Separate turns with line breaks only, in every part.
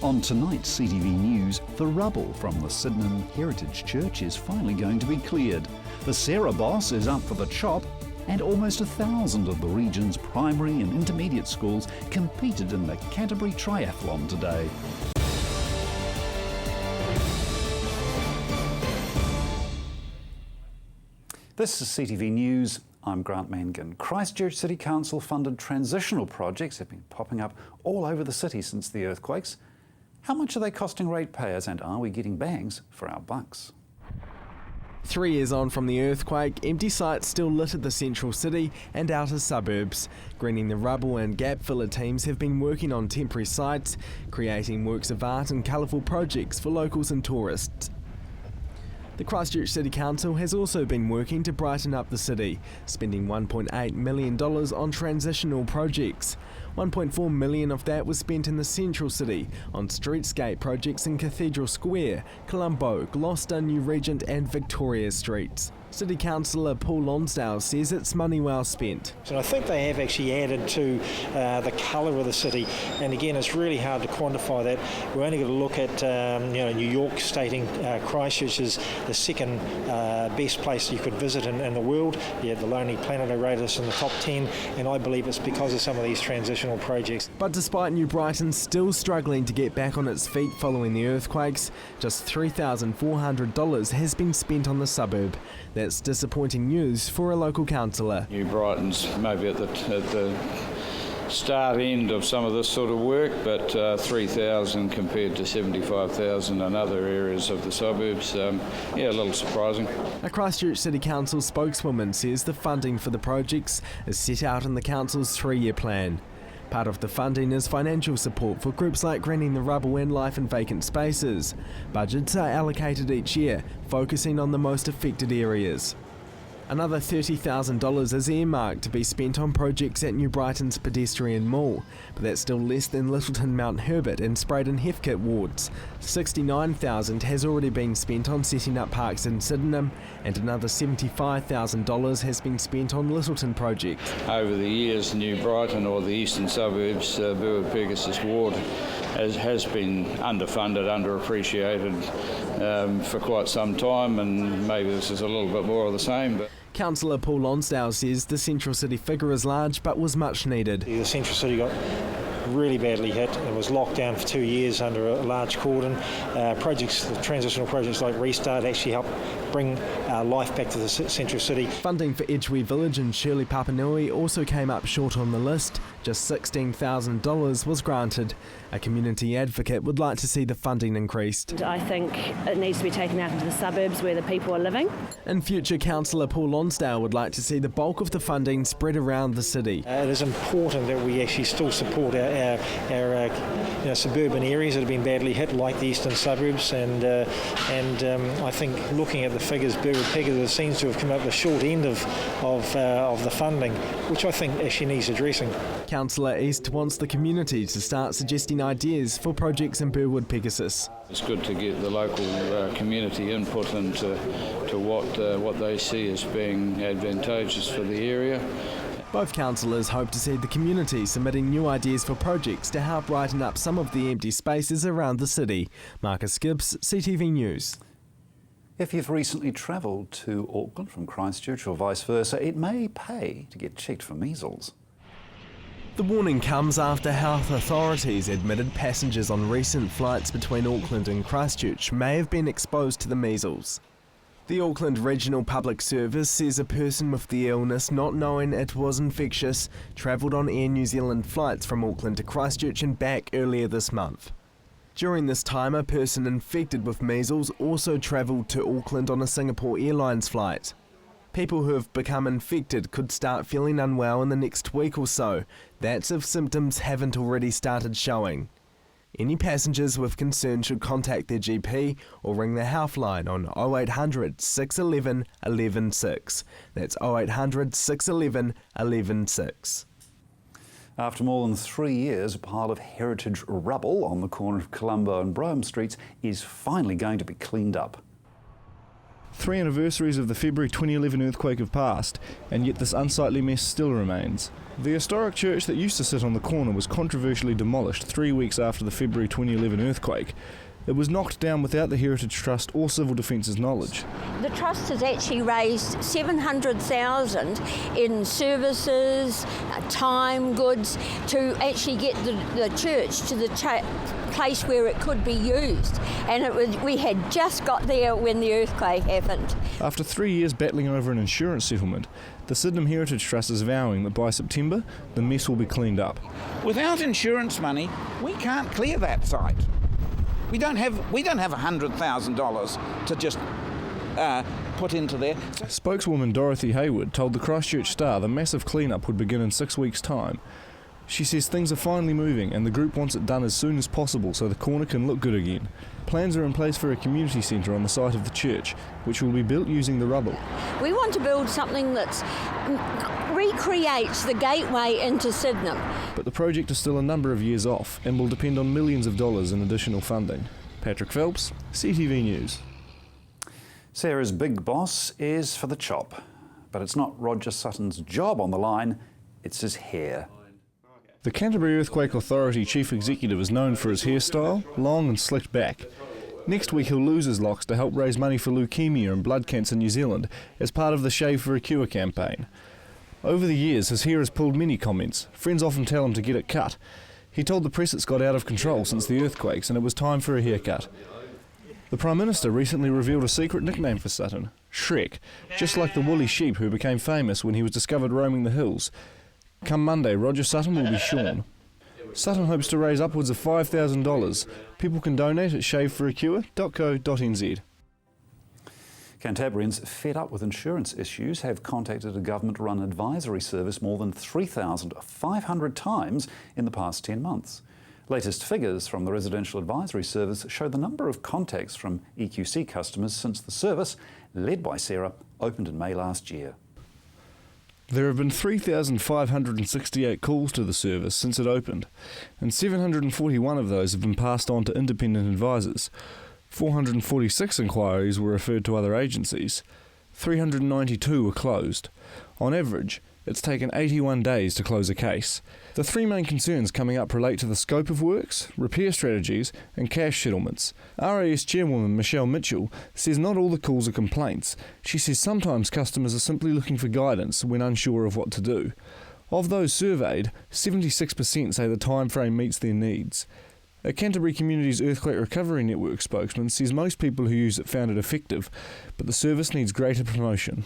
On tonight's CTV News, the rubble from the Sydenham Heritage Church is finally going to be cleared. The Sarah Boss is up for the chop, and almost 1,000 of the region's primary and intermediate schools competed in the Canterbury Triathlon today. This is CTV News. I'm Grant Mangan. Christchurch City Council funded transitional projects have been popping up all over the city since the earthquakes. How much are they costing ratepayers, and are we getting bangs for our bucks?
3 years on from the earthquake, empty sites still litter the central city and outer suburbs. Greening the Rubble and Gap Villa teams have been working on temporary sites, creating works of art and colourful projects for locals and tourists. The Christchurch City Council has also been working to brighten up the city, spending $1.8 million on transitional projects. $1.4 million of that was spent in the central city on streetscape projects in Cathedral Square, Colombo, Gloucester, New Regent and Victoria Streets. City Councillor Paul Lonsdale says it's money well spent.
So I think they have actually added to the colour of the city, and again it's really hard to quantify that. We're only going to look at New York stating Christchurch is the second best place you could visit in the world. You have the Lonely Planet who rated us in the top 10, and I believe it's because of some of these transitional projects.
But despite New Brighton still struggling to get back on its feet following the earthquakes, just $3,400 has been spent on the suburb. That's disappointing news for a local councillor.
New Brighton's maybe at the start end of some of this sort of work, but 3,000 compared to 75,000 in other areas of the suburbs, a little surprising.
A Christchurch City Council spokeswoman says the funding for the projects is set out in the council's 3-year plan. Part of the funding is financial support for groups like Greening the Rubble and Life in Vacant Spaces. Budgets are allocated each year, focusing on the most affected areas. Another $30,000 is earmarked to be spent on projects at New Brighton's pedestrian mall, but that's still less than Littleton Mount Herbert and Spraydon Heathcote wards. $69,000 has already been spent on setting up parks in Sydenham, and another $75,000 has been spent on Littleton projects.
Over the years, New Brighton, or the eastern suburbs, Burwood-Pegasus ward, has been underfunded, underappreciated for quite some time, and maybe this is a little bit more of the same. But
Councillor Paul Lonsdale says the central city figure is large but was much needed.
The central city got really badly hit. It was locked down for 2 years under a large cordon. Transitional projects like Restart actually helped bring life back to the central city.
Funding for Edgeware Village and Shirley Papanui also came up short on the list. Just $16,000 was granted. A community advocate would like to see the funding increased.
I think it needs to be taken out into the suburbs where the people are living.
In future, Councillor Paul Lonsdale would like to see the bulk of the funding spread around the city.
It is important that we actually still support our suburban areas that have been badly hit, like the eastern suburbs, and I think looking at the figures, Burwood-Pegasus seems to have come up with the short end of the funding, which I think actually needs addressing.
Councillor East wants the community to start suggesting ideas for projects in Burwood-Pegasus.
it's good to get the local community input into what they see as being advantageous for the area.
Both councillors hope to see the community submitting new ideas for projects to help brighten up some of the empty spaces around the city. Marcus Gibbs, CTV News.
If you've recently travelled to Auckland from Christchurch or vice versa, it may pay to get checked for measles.
The warning comes after health authorities admitted passengers on recent flights between Auckland and Christchurch may have been exposed to the measles. The Auckland Regional Public Service says a person with the illness, not knowing it was infectious, travelled on Air New Zealand flights from Auckland to Christchurch and back earlier this month. During this time, a person infected with measles also travelled to Auckland on a Singapore Airlines flight. People who have become infected could start feeling unwell in the next week or so. That's if symptoms haven't already started showing. Any passengers with concern should contact their GP or ring the helpline on 0800 611 116. That's 0800 611 116.
After more than 3 years, a pile of heritage rubble on the corner of Colombo and Brougham Streets is finally going to be cleaned up.
3 anniversaries of the February 2011 earthquake have passed, and yet this unsightly mess still remains. The historic church that used to sit on the corner was controversially demolished 3 weeks after the February 2011 earthquake. It was knocked down without the Heritage Trust or Civil Defence's knowledge.
The Trust has actually raised $700,000 in services, time, goods, to actually get the church to the place where it could be used. And we had just got there when the earthquake happened.
After 3 years battling over an insurance settlement, the Sydenham Heritage Trust is vowing that by September, the mess will be cleaned up.
Without insurance money, we can't clear that site. We don't have $100,000 to just put into there.
Spokeswoman Dorothy Hayward told the Christchurch Star the massive clean-up would begin in 6 weeks' time. She says things are finally moving and the group wants it done as soon as possible so the corner can look good again. Plans are in place for a community centre on the site of the church, which will be built using the rubble.
We want to build something that recreates the gateway into Sydenham.
But the project is still a number of years off and will depend on millions of dollars in additional funding. Patrick Phelps, CTV News.
Sarah's big boss is for the chop, but it's not Roger Sutton's job on the line, it's his hair.
The Canterbury Earthquake Authority Chief Executive is known for his hairstyle, long and slicked back. Next week he'll lose his locks to help raise money for leukemia and blood cancer New Zealand as part of the Shave for a Cure campaign. Over the years his hair has pulled many comments. Friends often tell him to get it cut. He told the press it's got out of control since the earthquakes and it was time for a haircut. The Prime Minister recently revealed a secret nickname for Sutton, Shrek, just like the woolly sheep who became famous when he was discovered roaming the hills. Come Monday, Roger Sutton will be shorn. Sutton hopes to raise upwards of $5,000. People can donate at shaveforacure.co.nz.
Cantabrians fed up with insurance issues have contacted a government-run advisory service more than 3,500 times in the past 10 months. Latest figures from the Residential Advisory Service show the number of contacts from EQC customers since the service, led by Sarah, opened in May last year.
There have been 3,568 calls to the service since it opened, and 741 of those have been passed on to independent advisors. 446 inquiries were referred to other agencies. 392 were closed. On average, it's taken 81 days to close a case. The three main concerns coming up relate to the scope of works, repair strategies and cash settlements. RAS Chairwoman Michelle Mitchell says not all the calls are complaints. She says sometimes customers are simply looking for guidance when unsure of what to do. Of those surveyed, 76% say the time frame meets their needs. A Canterbury Community's Earthquake Recovery Network spokesman says most people who use it found it effective, but the service needs greater promotion.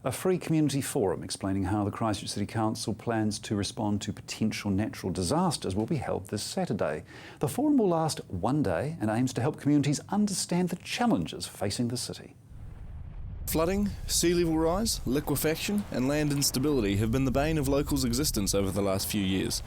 A free community forum explaining how the Christchurch City Council plans to respond to potential natural disasters will be held this Saturday. The forum will last one day and aims to help communities understand the challenges facing the city.
Flooding, sea level rise, liquefaction and land instability have been the bane of locals' existence over the last few years.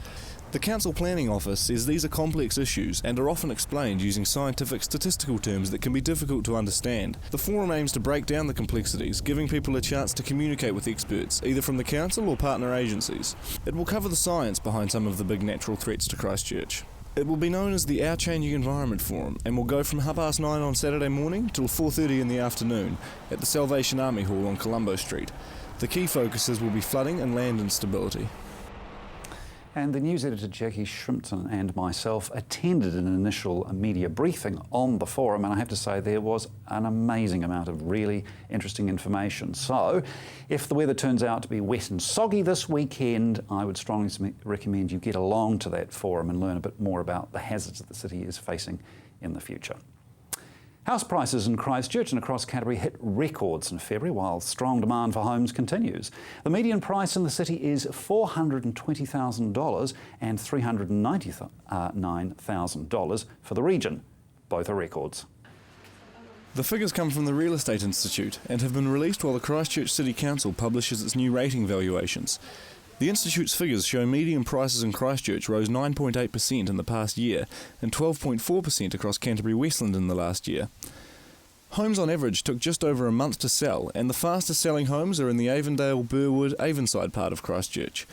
The Council Planning Office says these are complex issues and are often explained using scientific statistical terms that can be difficult to understand. The forum aims to break down the complexities, giving people a chance to communicate with experts, either from the Council or partner agencies. It will cover the science behind some of the big natural threats to Christchurch. It will be known as the Our Changing Environment Forum and will go from 9:30 on Saturday morning till 4:30 in the afternoon at the Salvation Army Hall on Colombo Street. The key focuses will be flooding and land instability.
And the news editor Jackie Shrimpton and myself attended an initial media briefing on the forum, and I have to say there was an amazing amount of really interesting information. So if the weather turns out to be wet and soggy this weekend, I would strongly recommend you get along to that forum and learn a bit more about the hazards that the city is facing in the future. House prices in Christchurch and across Canterbury hit records in February while strong demand for homes continues. The median price in the city is $420,000 and $399,000 for the region. Both are records.
The figures come from the Real Estate Institute and have been released while the Christchurch City Council publishes its new rating valuations. The Institute's figures show median prices in Christchurch rose 9.8% in the past year and 12.4% across Canterbury Westland in the last year. Homes on average took just over a month to sell, and the fastest selling homes are in the Avondale, Burwood, Avonside part of Christchurch.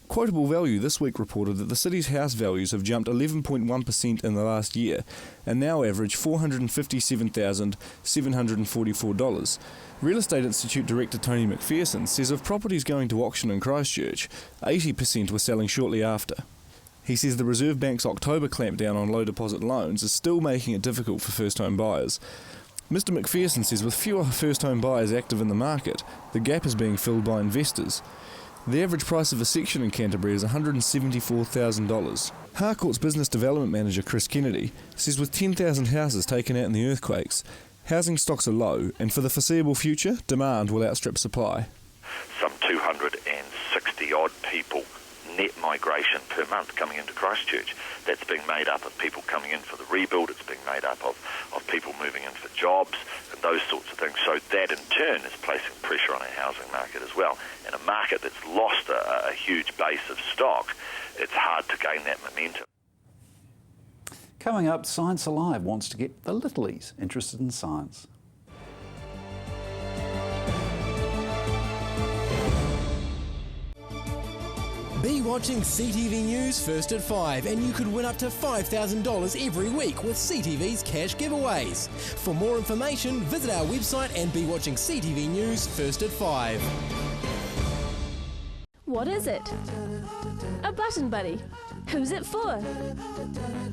Quotable Value this week reported that the city's house values have jumped 11.1% in the last year and now average $457,744. Real Estate Institute Director Tony McPherson says of properties going to auction in Christchurch, 80% were selling shortly after. He says the Reserve Bank's October clampdown on low deposit loans is still making it difficult for first-home buyers. Mr McPherson says with fewer first-home buyers active in the market, the gap is being filled by investors. The average price of a section in Canterbury is $174,000. Harcourt's Business Development Manager Chris Kennedy says with 10,000 houses taken out in the earthquakes, housing stocks are low and for the foreseeable future, demand will outstrip supply.
Some 260 odd people net migration per month coming into Christchurch. That's being made up of people coming in for the rebuild, it's being made up of people moving in for jobs and those sorts of things. So that in turn is placing pressure on our housing market as well. And a market that's lost a huge base of stock, it's hard to gain that momentum.
Coming up, Science Alive wants to get the littlies interested in science.
Be watching CTV News first at 5 and you could win up to $5,000 every week with CTV's cash giveaways. For more information, visit our website and be watching CTV News first at 5.
What is it? A button buddy. Who's it for?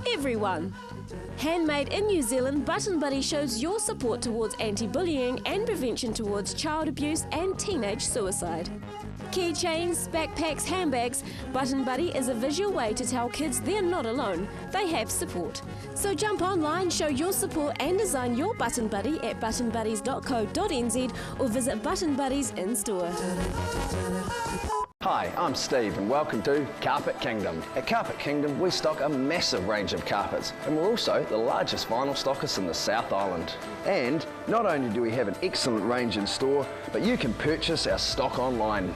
Everyone. Handmade in New Zealand, Button Buddy shows your support towards anti-bullying and prevention towards child abuse and teenage suicide. Keychains, backpacks, handbags, Button Buddy is a visual way to tell kids they're not alone, they have support. So jump online, show your support and design your Button Buddy at buttonbuddies.co.nz or visit Button Buddies in store.
Hi, I'm Steve and welcome to Carpet Kingdom. At Carpet Kingdom we stock a massive range of carpets and we're also the largest vinyl stockist in the South Island. And not only do we have an excellent range in store, but you can purchase our stock online.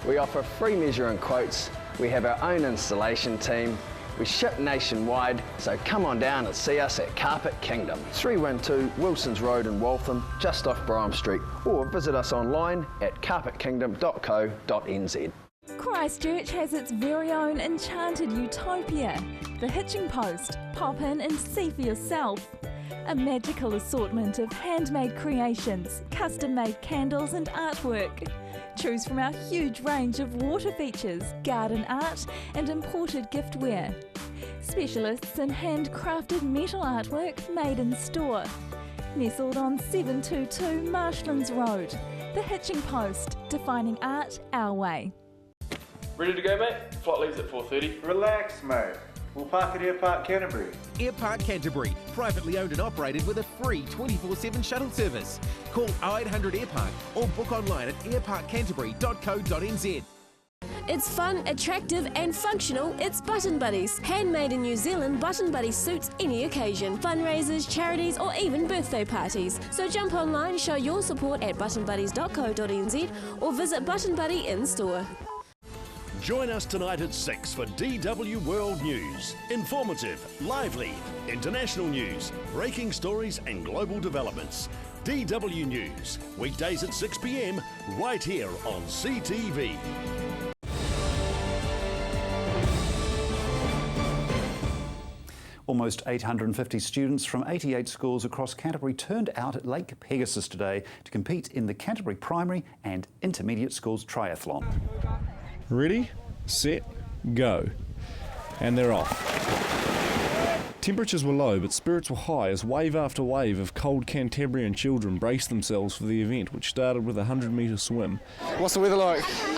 We offer free measuring quotes, we have our own installation team, we ship nationwide, so come on down and see us at Carpet Kingdom. 312 Wilsons Road in Waltham, just off Brougham Street, or visit us online at carpetkingdom.co.nz.
Christchurch has its very own enchanted utopia, the Hitching Post. Pop in and see for yourself. A magical assortment of handmade creations, custom-made candles and artwork. Choose from our huge range of water features, garden art and imported giftware. Specialists in handcrafted metal artwork made in store. Nestled on 722 Marshlands Road, the Hitching Post, defining art our way.
Ready to go, mate? Flight leaves at 4:30.
Relax, mate. We'll park at Airpark Canterbury.
Airpark Canterbury, privately owned and operated with a free 24/7 shuttle service. Call 0800 Airpark or book online at airparkcanterbury.co.nz.
It's fun, attractive and functional, it's Button Buddies. Handmade in New Zealand, Button Buddies suits any occasion. Fundraisers, charities or even birthday parties. So jump online, show your support at buttonbuddies.co.nz or visit Button Buddy in store.
Join us tonight at 6 for DW World News. Informative, lively, international news, breaking stories and global developments. DW News, weekdays at 6 p.m, right here on CTV.
Almost 850 students from 88 schools across Canterbury turned out at Lake Pegasus today to compete in the Canterbury Primary and Intermediate Schools Triathlon.
Ready, set, go. And they're off. Temperatures were low, but spirits were high as wave after wave of cold Cantabrian children braced themselves for the event, which started with a 100-metre swim.
What's the weather like?
Freezing!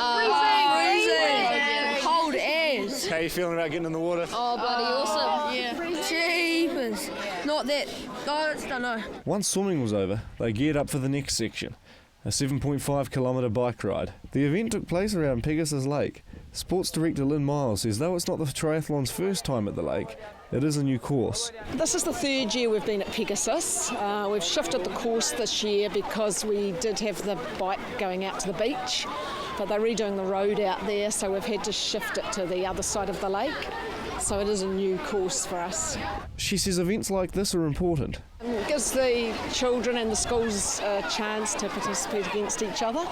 Cold as.
How are you feeling about getting in the water?
Oh, bloody awesome. Yeah. Jeepers. Not that. I don't know.
Once swimming was over, they geared up for the next section, a 7.5 kilometre bike ride. The event took place around Pegasus Lake. Sports Director Lynn Miles says though it's not the triathlon's first time at the lake, it is a new course.
This is the third year we've been at Pegasus. We've shifted the course this year because we did have the bike going out to the beach, but they're redoing the road out there, so we've had to shift it to the other side of the lake. So it is a new course for us.
She says events like this are important.
It gives the children and the schools a chance to participate against each other.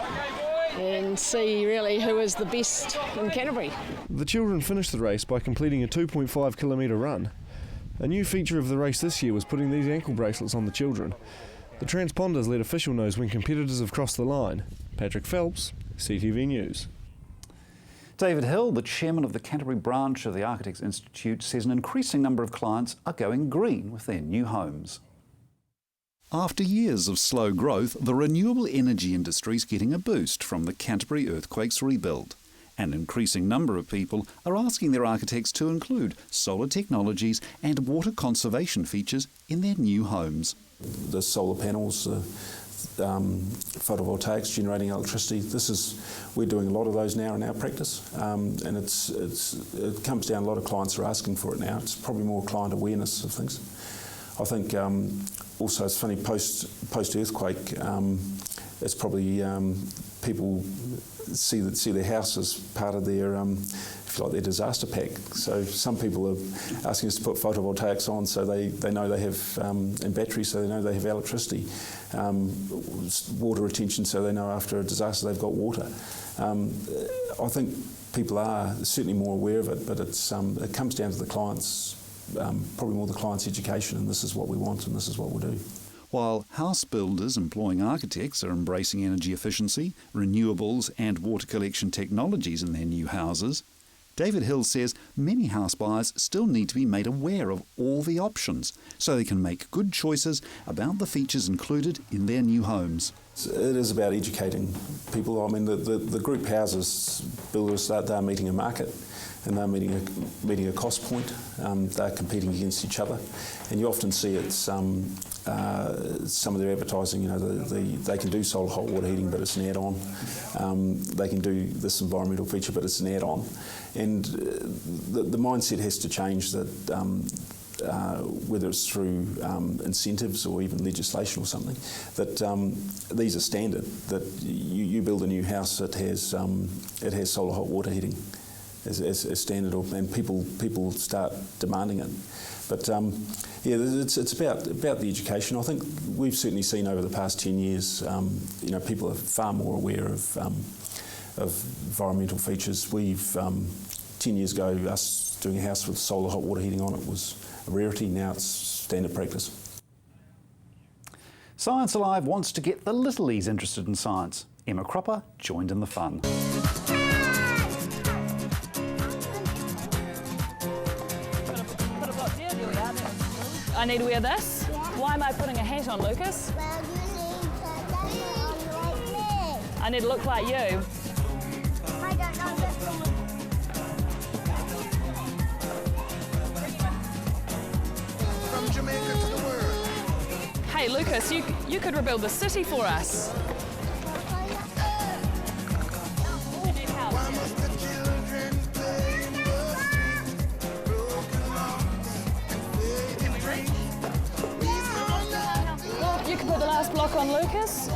and see really who is the best in Canterbury.
The children finished the race by completing a 2.5 kilometre run. A new feature of the race this year was putting these ankle bracelets on the children. The transponders let official know when competitors have crossed the line. Patrick Phelps, CTV News.
David Hill, the chairman of the Canterbury branch of the Architects Institute, says an increasing number of clients are going green with their new homes. After years of slow growth, the renewable energy industry is getting a boost from the Canterbury earthquakes rebuild. An increasing number of people are asking their architects to include solar technologies and water conservation features in their new homes.
The solar panels, photovoltaics generating electricity. We're doing a lot of those now in our practice, and it comes down. A lot of clients are asking for it now. It's probably more client awareness of things. I think also it's funny post earthquake. It's probably people see their house as part of their if you like, their disaster pack. So some people are asking us to put photovoltaics on, so they know they have and batteries, so they know they have electricity. Water retention, so they know after a disaster they've got water. I think people are certainly more aware of it, but it comes down to the clients, probably more the client's education, and this is what we want and this is what we'll do.
While house builders employing architects are embracing energy efficiency, renewables and water collection technologies in their new houses, David Hill says many house buyers still need to be made aware of all the options so they can make good choices about the features included in their new homes.
It is about educating people. I mean, the group houses builders, they're meeting a market and they're meeting a cost point. They're competing against each other, and you often see it's some of their advertising. You know, they can do solar hot water heating, but it's an add-on. They can do this environmental feature, but it's an add-on. And the mindset has to change that. Whether it's through incentives or even legislation or something, that these are standard. That you build a new house, it has solar hot water heating as standard, and people start demanding it. But it's about the education. I think we've certainly seen over the past 10 years, people are far more aware of environmental features. 10 years ago, us doing a house with solar hot water heating on it was a rarity. Now it's standard practice.
Science Alive wants to get the littlies interested in science. Emma Cropper joined in the fun.
I need to wear this? Yeah. Why am I putting a hat on, Lucas?
Well, you need to like me.
I need to look like you.
I don't know this.
From Jamaica to the world.
Hey, Lucas, you could rebuild the city for us.
Put the last block
on, Lucas.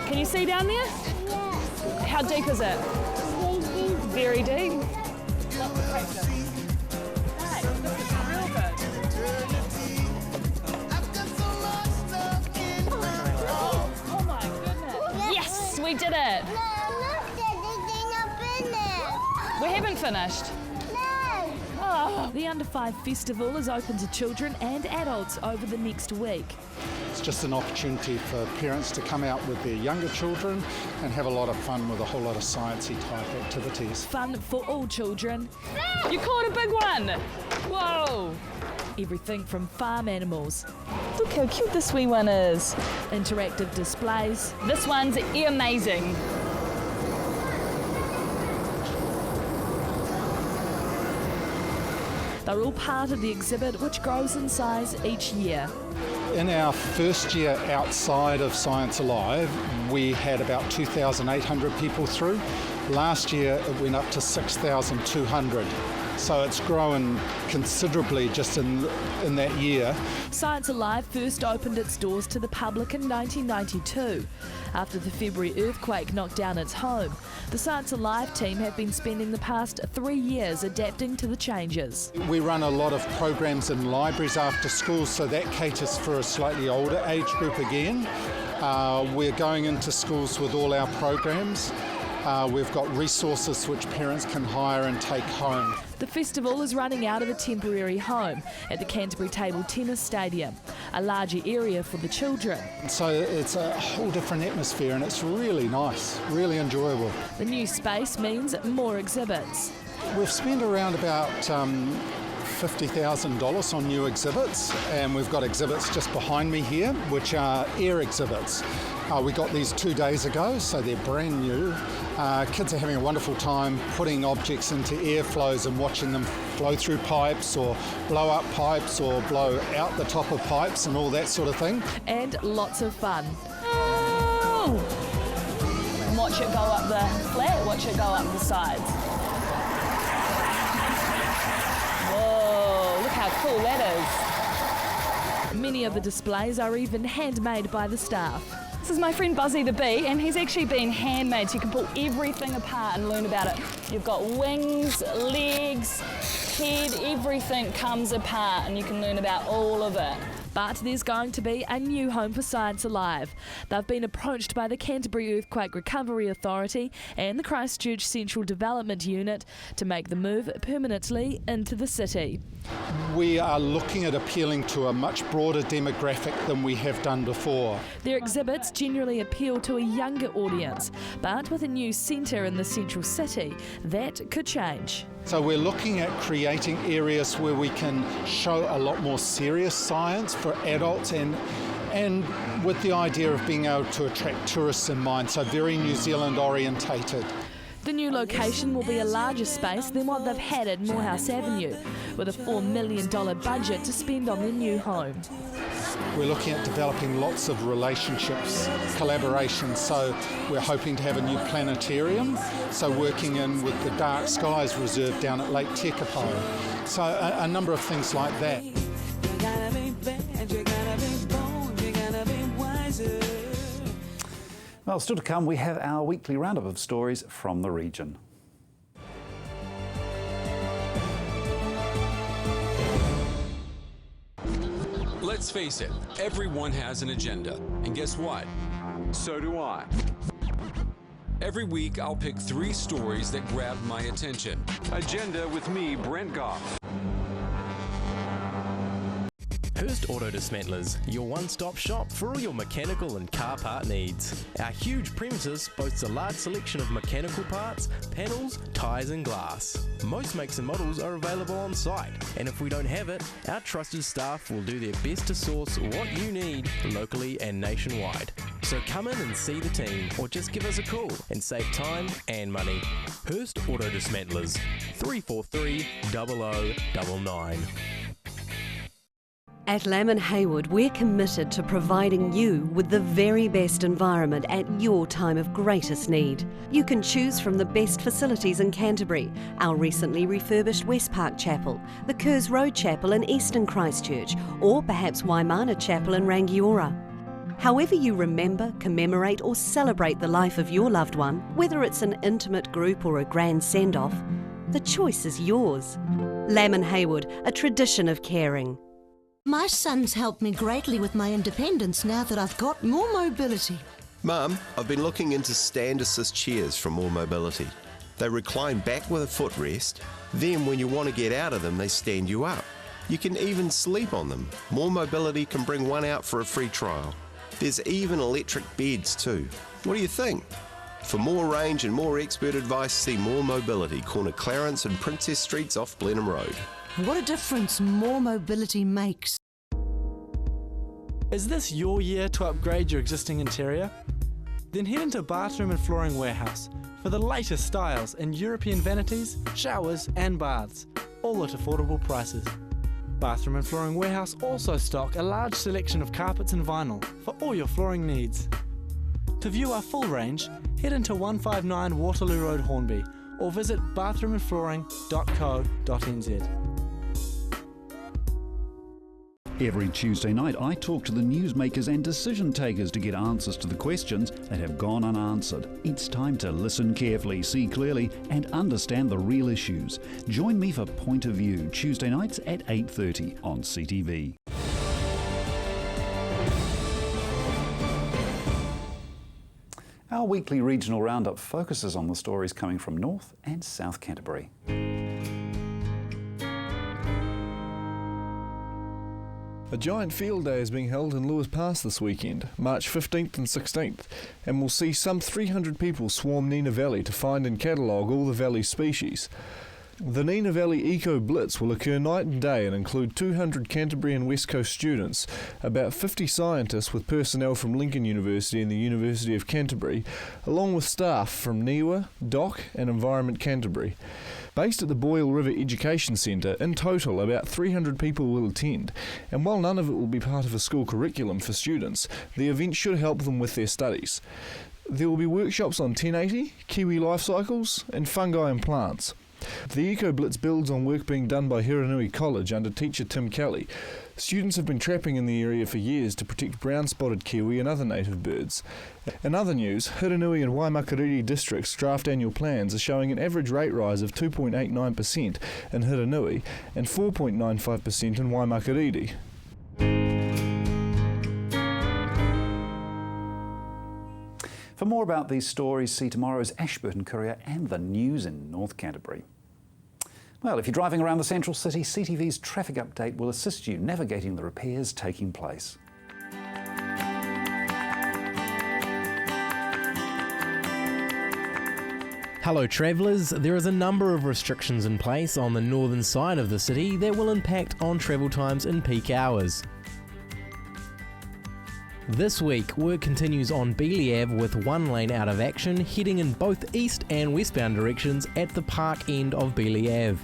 Can you see down there?
Yeah.
How deep is it? Very deep. Lots of pressure. Hey, this is real good. Oh my goodness. Yes, we did it.
No, look, there's anything up in there.
We haven't finished.
No.
The Under 5 Festival is open to children and adults over the next week.
It's just an opportunity for parents to come out with their younger children and have a lot of fun with a whole lot of sciencey type activities.
Fun for all children.
You caught a big one! Whoa!
Everything from farm animals.
Look how cute this wee one is.
Interactive displays.
This one's amazing.
They're all part of the exhibit, which grows in size each year.
In our first year outside of Science Alive, we had about 2,800 people through. Last year, it went up to 6,200. So it's grown considerably just in that year.
Science Alive first opened its doors to the public in 1992. After the February earthquake knocked down its home, the Science Alive team have been spending the past 3 years adapting to the changes.
We run a lot of programs in libraries after school, so that caters for a slightly older age group again. We're going into schools with all our programs. We've got resources which parents can hire and take home.
The festival is running out of a temporary home at the Canterbury Table Tennis Stadium, a larger area for the children.
So it's a whole different atmosphere and it's really nice, really enjoyable.
The new space means more exhibits.
We've spent around about $50,000 on new exhibits, and we've got exhibits just behind me here, which are air exhibits. We got these 2 days ago, so they're brand new. Kids are having a wonderful time putting objects into airflows and watching them flow through pipes or blow up pipes or blow out the top of pipes and all that sort of thing.
And lots of fun.
Oh! Watch it go up the flat, watch it go up the sides. Whoa, look how cool that is.
Many of the displays are even handmade by the staff.
This is my friend Buzzy the Bee, and he's actually been handmade, so you can pull everything apart and learn about it. You've got wings, legs, head, everything comes apart and you can learn about all of it.
But there's going to be a new home for Science Alive. They've been approached by the Canterbury Earthquake Recovery Authority and the Christchurch Central Development Unit to make the move permanently into the city.
We are looking at appealing to a much broader demographic than we have done before.
Their exhibits generally appeal to a younger audience, but with a new centre in the central city, that could change.
So we're looking at creating areas where we can show a lot more serious science for adults and with the idea of being able to attract tourists in mind, so very New Zealand orientated.
The new location will be a larger space than what they've had at Morehouse Avenue, with a $4 million budget to spend on the new home.
We're looking at developing lots of relationships, collaborations, so we're hoping to have a new planetarium, so working in with the Dark Skies Reserve down at Lake Tekapo. So a number of things like that.
Well, still to come, we have our weekly roundup of stories from the region.
Let's face it, everyone has an agenda. And guess what? So do I. Every week, I'll pick 3 stories that grab my attention. Agenda with me, Brent Goff.
Hurst Auto Dismantlers, your one-stop shop for all your mechanical and car part needs. Our huge premises boasts a large selection of mechanical parts, panels, tyres and glass. Most makes and models are available on site, and if we don't have it, our trusted staff will do their best to source what you need locally and nationwide. So come in and see the team, or just give us a call and save time and money. Hurst Auto Dismantlers, 343 0099.
At Lamb & Haywood, we're committed to providing you with the very best environment at your time of greatest need. You can choose from the best facilities in Canterbury, our recently refurbished West Park Chapel, the Kerrs Road Chapel in Eastern Christchurch, or perhaps Waimana Chapel in Rangiora. However you remember, commemorate or celebrate the life of your loved one, whether it's an intimate group or a grand send-off, the choice is yours. Lamb & Haywood, a tradition of caring.
My son's helped me greatly with my independence now that I've got more mobility.
Mum, I've been looking into stand assist chairs from More Mobility. They recline back with a footrest, then when you want to get out of them, they stand you up. You can even sleep on them. More Mobility can bring one out for a free trial. There's even electric beds too. What do you think? For more range and more expert advice, see More Mobility, corner Clarence and Princess Streets off Blenheim Road.
What a difference More Mobility makes.
Is this your year to upgrade your existing interior? Then head into Bathroom and Flooring Warehouse for the latest styles in European vanities, showers and baths, all at affordable prices. Bathroom and Flooring Warehouse also stock a large selection of carpets and vinyl for all your flooring needs. To view our full range, head into 159 Waterloo Road, Hornby, or visit bathroomandflooring.co.nz.
Every Tuesday night, I talk to the newsmakers and decision takers to get answers to the questions that have gone unanswered. It's time to listen carefully, see clearly, and understand the real issues. Join me for Point of View, Tuesday nights at 8:30 on CTV. Our weekly regional roundup focuses on the stories coming from North and South Canterbury.
A giant field day is being held in Lewis Pass this weekend, March 15th and 16th, and will see some 300 people swarm Nina Valley to find and catalogue all the valley's species. The Nina Valley Eco Blitz will occur night and day and include 200 Canterbury and West Coast students, about 50 scientists with personnel from Lincoln University and the University of Canterbury, along with staff from NIWA, DOC and Environment Canterbury. Based at the Boyle River Education Centre, in total about 300 people will attend, and while none of it will be part of a school curriculum for students, the event should help them with their studies. There will be workshops on 1080, kiwi life cycles and fungi and plants. The Eco Blitz builds on work being done by Hiranui College under teacher Tim Kelly. Students have been trapping in the area for years to protect brown-spotted kiwi and other native birds. In other news, Hiranui and Waimakariri districts' draft annual plans are showing an average rate rise of 2.89% in Hiranui and 4.95% in Waimakariri.
For more about these stories, see tomorrow's Ashburton Courier and the news in North Canterbury. Well, if you're driving around the central city, CTV's traffic update will assist you navigating the repairs taking place.
Hello travellers, there is a number of restrictions in place on the northern side of the city that will impact on travel times in peak hours. This week, work continues on Beeley Ave with one lane out of action, heading in both east and westbound directions at the park end of Beeley Ave.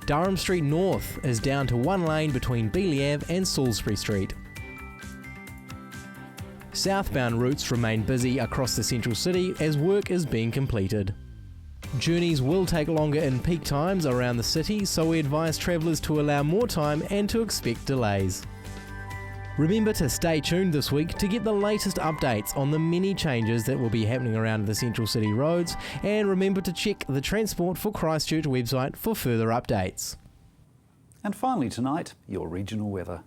Durham Street North is down to one lane between Beeley Ave and Salisbury Street. Southbound routes remain busy across the central city as work is being completed. Journeys will take longer in peak times around the city, so we advise travellers to allow more time and to expect delays. Remember to stay tuned this week to get the latest updates on the many changes that will be happening around the central city roads, and remember to check the Transport for Christchurch website for further updates.
And finally tonight, your regional weather.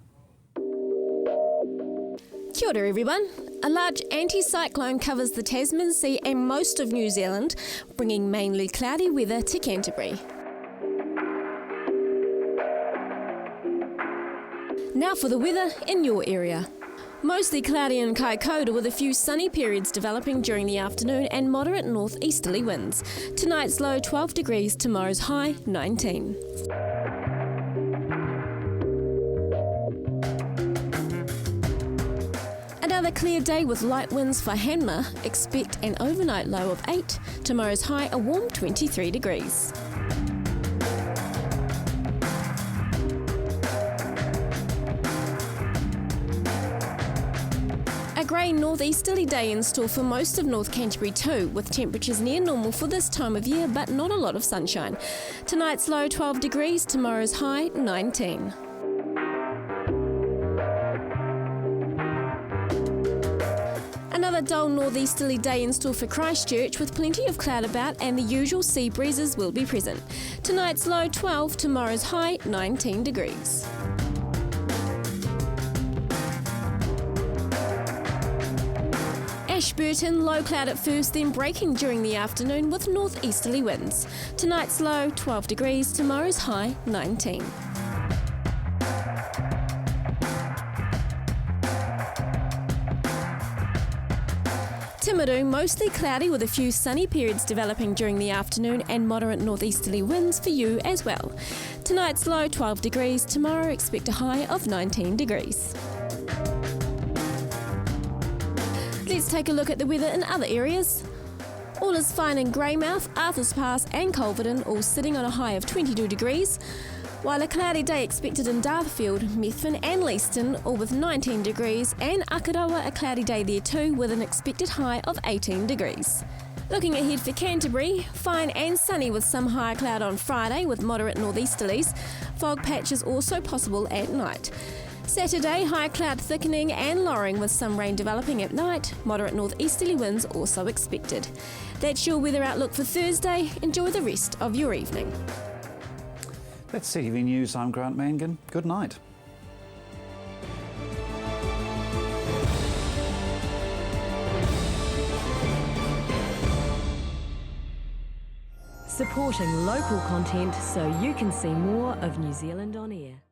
Kia ora everyone. A large anticyclone covers the Tasman Sea and most of New Zealand, bringing mainly cloudy weather to Canterbury. Now for the weather in your area. Mostly cloudy in Kaikoura with a few sunny periods developing during the afternoon and moderate northeasterly winds. Tonight's low 12 degrees, tomorrow's high 19. Another clear day with light winds for Hanma. Expect an overnight low of 8. Tomorrow's high a warm 23 degrees. A grey northeasterly day in store for most of North Canterbury too, with temperatures near normal for this time of year but not a lot of sunshine. Tonight's low 12 degrees, tomorrow's high 19. Another dull northeasterly day in store for Christchurch with plenty of cloud about and the usual sea breezes will be present. Tonight's low 12, tomorrow's high 19 degrees. Ashburton, low cloud at first, then breaking during the afternoon with northeasterly winds. Tonight's low 12 degrees, tomorrow's high 19. Timaru, mostly cloudy with a few sunny periods developing during the afternoon and moderate northeasterly winds for you as well. Tonight's low 12 degrees, tomorrow expect a high of 19 degrees. Let's take a look at the weather in other areas. All is fine in Greymouth, Arthurs Pass and Culverden, all sitting on a high of 22 degrees, while a cloudy day expected in Darfield, Methven and Leeston, all with 19 degrees, and Akaroa a cloudy day there too with an expected high of 18 degrees. Looking ahead for Canterbury, fine and sunny with some higher cloud on Friday with moderate northeasterlies. Fog patches also possible at night. Saturday, high cloud thickening and lowering with some rain developing at night. Moderate northeasterly winds also expected. That's your weather outlook for Thursday. Enjoy the rest of your evening.
That's CTV News. I'm Grant Mangan. Good night.
supporting local content so you can see more of New Zealand on air.